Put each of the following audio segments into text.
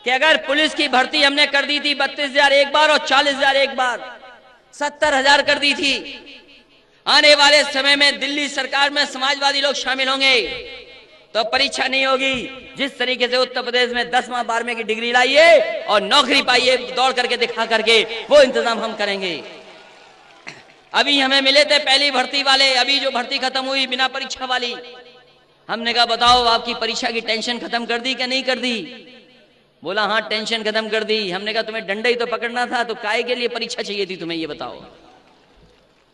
कि अगर पुलिस की भर्ती हमने कर दी थी 32,000 एक बार और 40,000 एक बार, 70,000 कर दी थी। आने वाले समय में दिल्ली सरकार में समाजवादी लोग शामिल होंगे तो परीक्षा नहीं होगी। जिस तरीके से उत्तर प्रदेश में 10वां 12वें की डिग्री लाइए और नौकरी पाइए दौड़ करके दिखा करके, वो इंतजाम हम करेंगे। अभी हमें मिले थे पहली भर्ती वाले, अभी जो भर्ती खत्म हुई बिना परीक्षा वाली, हमने कहा बताओ आपकी परीक्षा की टेंशन खत्म कर दी क्या नहीं कर दी? बोला हाँ टेंशन खत्म कर दी। हमने कहा तुम्हें डंडा ही तो पकड़ना था, तो काहे के लिए परीक्षा चाहिए थी तुम्हें, ये बताओ।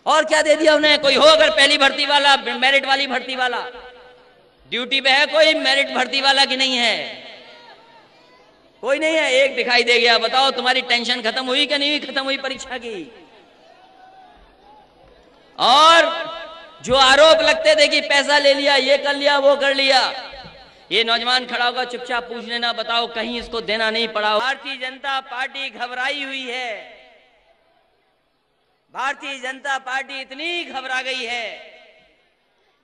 और क्या दे दिया उन्हें? कोई हो अगर पहली भर्ती वाला, मेरिट वाली भर्ती वाला ड्यूटी पे है, कोई मेरिट भर्ती वाला की नहीं है? कोई नहीं है, एक दिखाई दे गया। बताओ तुम्हारी टेंशन खत्म हुई क्या नहीं हुई? खत्म हुई परीक्षा की। और जो आरोप लगते थे कि पैसा ले लिया, ये कर लिया, वो कर लिया, ये नौजवान खड़ा होगा चुपचाप पूछ लेना, बताओ कहीं इसको देना नहीं पड़ा? भारतीय जनता पार्टी घबराई हुई है। भारतीय जनता पार्टी इतनी घबरा गई है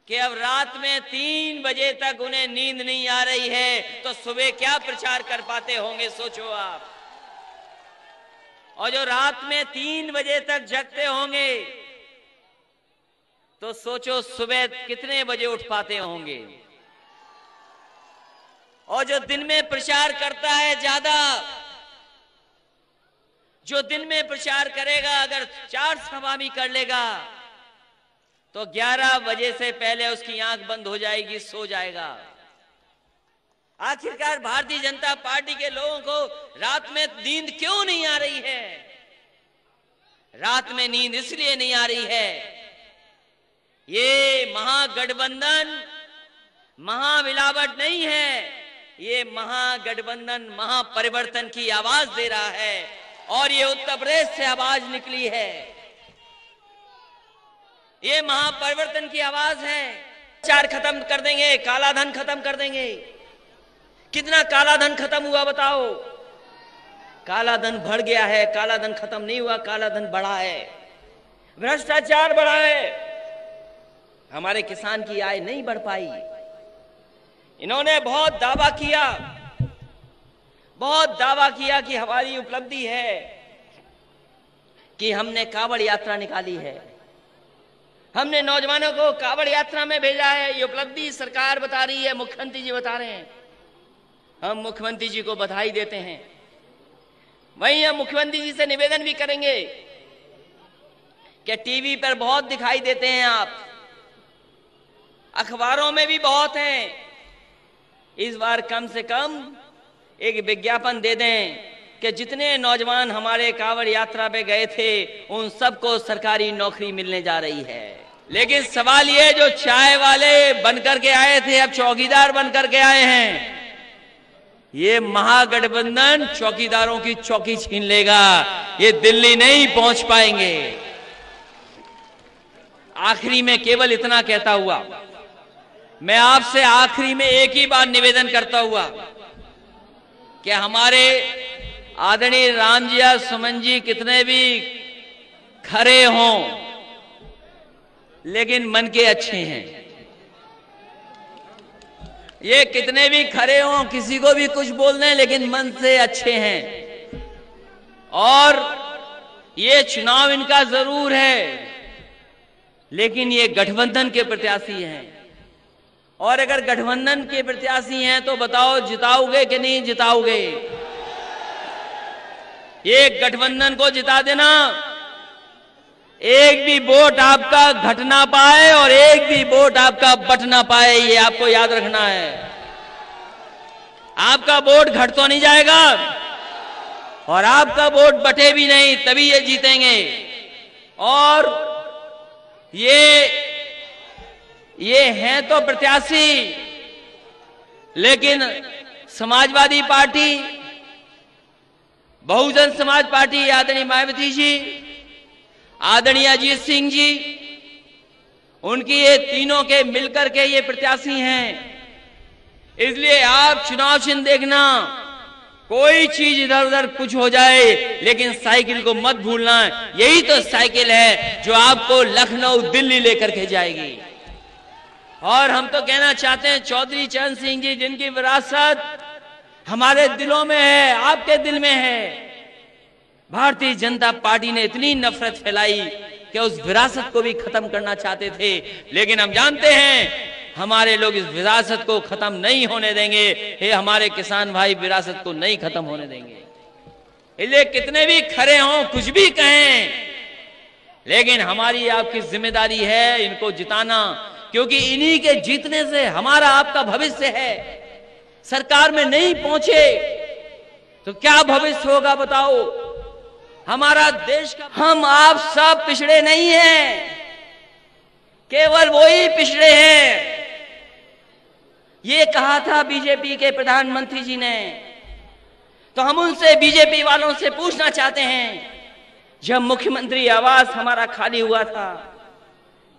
कि अब रात में 3 बजे तक उन्हें नींद नहीं आ रही है, तो सुबह क्या प्रचार कर पाते होंगे सोचो आप। और जो रात में 3 बजे तक जगते होंगे तो सोचो सुबह कितने बजे उठ पाते होंगे। और जो दिन में प्रचार करता है ज्यादा, जो दिन में प्रचार करेगा, अगर 4 सभा भी कर लेगा तो 11 बजे से पहले उसकी आंख बंद हो जाएगी, सो जाएगा। आखिरकार भारतीय जनता पार्टी के लोगों को रात में नींद क्यों नहीं आ रही है? रात में नींद इसलिए नहीं आ रही है, ये महागठबंधन महामिलावट नहीं है, ये महागठबंधन महापरिवर्तन की आवाज दे रहा है। और ये उत्तर प्रदेश से आवाज निकली है, ये महापरिवर्तन की आवाज है। चार खत्म कर देंगे, काला धन खत्म कर देंगे। कितना काला धन खत्म हुआ बताओ? काला धन बढ़ गया है, काला धन खत्म नहीं हुआ, काला धन बढ़ा है, भ्रष्टाचार बढ़ा है। हमारे किसान की आय नहीं बढ़ पाई। इन्होंने बहुत दावा किया, बहुत दावा किया कि हमारी उपलब्धि है कि हमने कांवड़ यात्रा निकाली है, हमने नौजवानों को कांवड़ यात्रा में भेजा है। ये उपलब्धि सरकार बता रही है, मुख्यमंत्री जी बता रहे हैं। हम मुख्यमंत्री जी को बधाई देते हैं। वहीं हम मुख्यमंत्री जी से निवेदन भी करेंगे कि टीवी पर बहुत दिखाई देते हैं आप, अखबारों में भी बहुत हैं, इस बार कम से कम एक विज्ञापन दे दें कि जितने नौजवान हमारे कांवड़ यात्रा पे गए थे उन सबको सरकारी नौकरी मिलने जा रही है। लेकिन सवाल ये, जो चाय वाले बनकर के आए थे अब चौकीदार बनकर के आए हैं, ये महागठबंधन चौकीदारों की चौकी छीन लेगा, ये दिल्ली नहीं पहुंच पाएंगे। आखिरी में केवल इतना कहता हुआ मैं आपसे आखिरी में एक ही बात निवेदन करता हुआ कि हमारे आदरणीय राम जी और सुमन जी कितने भी खरे हों लेकिन मन के अच्छे हैं। ये कितने भी खरे हों, किसी को भी कुछ बोल दें, लेकिन मन से अच्छे हैं। और ये चुनाव इनका जरूर है, लेकिन ये गठबंधन के प्रत्याशी हैं। और अगर गठबंधन के प्रत्याशी हैं तो बताओ जिताओगे कि नहीं जिताओगे? एक गठबंधन को जिता देना, एक भी वोट आपका घट ना पाए और एक भी वोट आपका बट ना पाए, ये आपको याद रखना है। आपका वोट घट तो नहीं जाएगा और आपका वोट बटे भी नहीं, तभी ये जीतेंगे। और ये हैं तो प्रत्याशी, लेकिन समाजवादी पार्टी, बहुजन समाज पार्टी, आदरणीय मायावती जी, आदरणीय अजीत सिंह जी, उनकी ये तीनों के मिलकर के ये प्रत्याशी हैं। इसलिए आप चुनाव चिन्ह देखना, कोई चीज इधर उधर कुछ हो जाए लेकिन साइकिल को मत भूलना। यही तो साइकिल है जो आपको लखनऊ दिल्ली लेकर के जाएगी। और हम तो कहना चाहते हैं चौधरी चरण सिंह जी, जिनकी विरासत हमारे दिलों में है, आपके दिल में है। भारतीय जनता पार्टी ने इतनी नफरत फैलाई कि उस विरासत को भी खत्म करना चाहते थे, लेकिन हम जानते हैं हमारे लोग इस विरासत को खत्म नहीं होने देंगे। ये हमारे किसान भाई विरासत को नहीं खत्म होने देंगे। इसलिए कितने भी खड़े हों, कुछ भी कहें, लेकिन हमारी आपकी जिम्मेदारी है इनको जिताना, क्योंकि इन्हीं के जीतने से हमारा आपका भविष्य है। सरकार में नहीं पहुंचे तो क्या भविष्य होगा बताओ? हमारा देश का, हम आप सब पिछड़े नहीं हैं, केवल वही पिछड़े हैं। ये कहा था बीजेपी के प्रधानमंत्री जी ने, तो हम उनसे, बीजेपी वालों से पूछना चाहते हैं, जब मुख्यमंत्री आवास हमारा खाली हुआ था,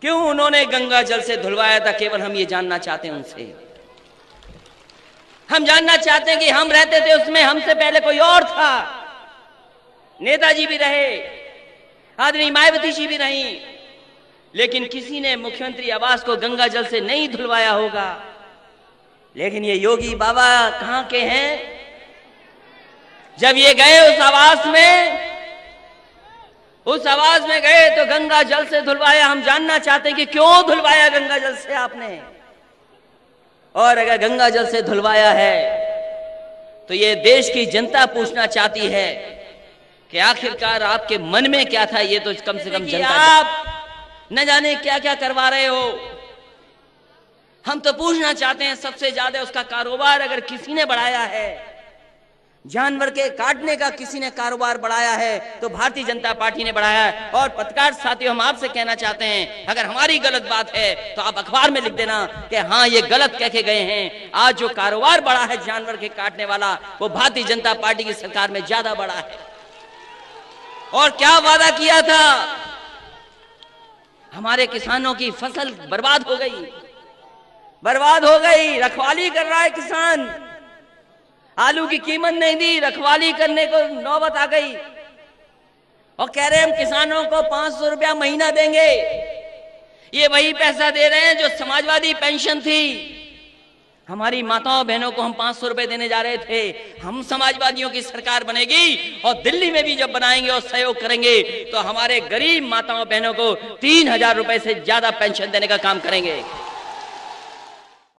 क्यों उन्होंने गंगा जल से धुलवाया था? केवल हम ये जानना चाहते हैं उनसे। हम जानना चाहते हैं कि हम रहते थे उसमें, हमसे पहले कोई और था, नेताजी भी रहे, आदरणीय मायावती जी भी रही, लेकिन किसी ने मुख्यमंत्री आवास को गंगा जल से नहीं धुलवाया होगा। लेकिन ये योगी बाबा कहां के हैं? जब ये गए उस आवास में गए तो गंगा जल से धुलवाया। हम जानना चाहते हैं कि क्यों धुलवाया गंगा जल से आपने, और अगर गंगा जल से धुलवाया है तो ये देश की जनता पूछना चाहती है कि आखिरकार आपके मन में क्या था। ये तो कम से कम जनता, आप न जाने क्या क्या करवा रहे हो। हम तो पूछना चाहते हैं, सबसे ज्यादा उसका कारोबार अगर किसी ने बढ़ाया है, जानवर के काटने का किसी ने कारोबार बढ़ाया है, तो भारतीय जनता पार्टी ने बढ़ाया है। और पत्रकार साथियों, हम आपसे कहना चाहते हैं, अगर हमारी गलत बात है तो आप अखबार में लिख देना कि हाँ ये गलत कह के गए हैं। आज जो कारोबार बढ़ा है जानवर के काटने वाला, वो भारतीय जनता पार्टी की सरकार में ज्यादा बढ़ा है। और क्या वादा किया था? हमारे किसानों की फसल बर्बाद हो गई, रखवाली कर रहा है किसान, आलू की कीमत नहीं दी, रखवाली करने को नौबत आ गई, और कह रहे हैं हम किसानों को 500 रुपया महीना देंगे। ये वही पैसा दे रहे हैं जो समाजवादी पेंशन थी। हमारी माताओं बहनों को हम 500 रुपए देने जा रहे थे। हम समाजवादियों की सरकार बनेगी और दिल्ली में भी जब बनाएंगे और सहयोग करेंगे तो हमारे गरीब माताओं बहनों को 3000 रुपए से ज्यादा पेंशन देने का काम करेंगे।